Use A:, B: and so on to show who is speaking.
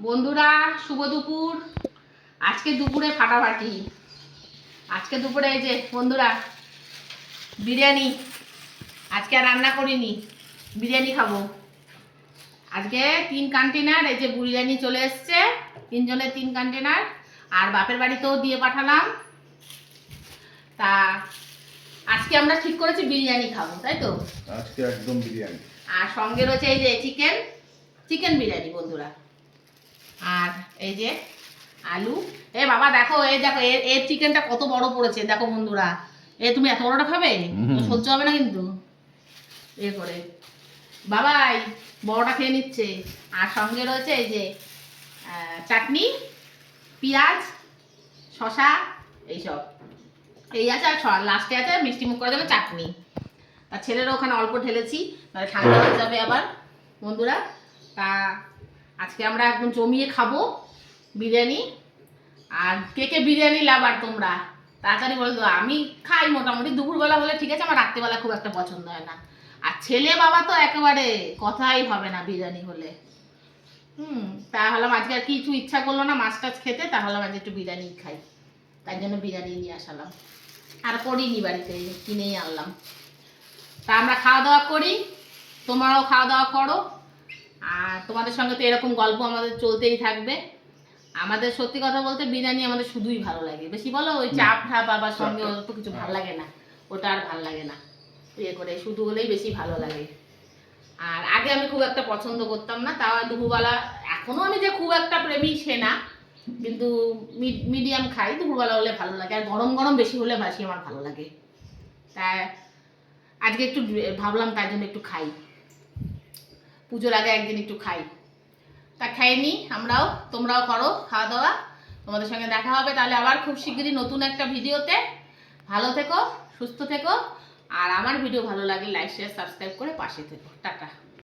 A: বন্ধুরা শুভ দুপুর। আজকে দুপুরে ফাটাফাটি। আজকে দুপুরে এই যে বন্ধুরা বিরিয়ানি। আজকে আর রান্না করিনি, বিরিয়ানি খাবো আজকে। 3 কন্টেনার এই যে বিরিয়ানি চলে এসছে, 3 জনের 3 কন্টেনার। আর বাপের বাড়িতেও দিয়ে পাঠালাম। তা আজকে আমরা ঠিক করেছি বিরিয়ানি খাবো, তাই তো?
B: আজকে একদম বিরিয়ানি।
A: আর সঙ্গে রয়েছে এই যে চিকেন বিরিয়ানি বন্ধুরা। আর এই যে আলু। বাবা দেখো, দেখো এর চিকেনটা কত বড় পড়েছে দেখো বন্ধুরা। তুমি এত বড়টা খাবে? সহ্য হবে না কিন্তু। করে বাবাই বড়টা খেয়ে নিচ্ছে। আর সঙ্গে রয়েছে এই যে চাটনি, পেঁয়াজ, শশা, এইসব এই আছে। আর লাস্টে আছে মিষ্টি মুখ করার জন্য চাটনি। আর ছেলেরও ওখানে অল্প ঢেলেছি, মানে ঠান্ডা হয়ে যাবে আবার বন্ধুরা। তা আজকে আমরা একদম জমিয়ে খাবো বিরিয়ানি। আর কে কে বিরিয়ানি লাভার তোমরা তাড়াতাড়ি বলে দাও। আমি খাই মোটামুটি, দুপুরবেলা হলে ঠিক আছে, আমার রাত্রিবেলা খুব একটা পছন্দ হয় না। আর ছেলে বাবা তো একেবারে কথাই হবে না বিরিয়ানি হলে। তা হলাম আজকে আর কিছু ইচ্ছা করলো না মাছ টাছ খেতে, তা হলাম আজকে একটু বিরিয়ানি খাই, তার জন্য বিরিয়ানি নিয়ে আসালাম। আর করিনি বাড়িতে, কিনেই আনলাম। তা আমরা খাওয়া দাওয়া করি, তোমরাও খাওয়া দাওয়া করো। আর তোমাদের সঙ্গে তো এরকম গল্প আমাদের চলতেই থাকবে। আমাদের সত্যি কথা বলতে বিরিয়ানি আমাদের শুধুই ভালো লাগে, বেশি বলো ওই চাপ ঠাপ আবার সঙ্গে অত কিছু ভালো লাগে না, ওটা আর ভালো লাগে না। করে শুধু হলেই বেশি ভালো লাগে। আর আগে আমি খুব একটা পছন্দ করতাম না, তাও দুপুরবেলা এখনো আমি যে খুব একটা প্রেমী সে না, কিন্তু মিডিয়াম খাই। দুপুরবেলা হলে ভালো লাগে, আর গরম গরম বেশি হলে বেশি আমার ভালো লাগে। তাই আজকে একটু ভাবলাম তাই জন্য একটু খাই, পুজোর আগে একদিন একটু খাই। তা খেয়ে নিই আমরাও, তোমরাও করো খাওয়া দাওয়া। তোমাদের সঙ্গে দেখা হবে তাহলে আবার খুব শিগগিরই নতুন একটা ভিডিওতে। ভালো থেকো, সুস্থ থেকো। আর আমার ভিডিও ভালো লাগলে লাইক শেয়ার সাবস্ক্রাইব করে পাশে থেকো। টাটা।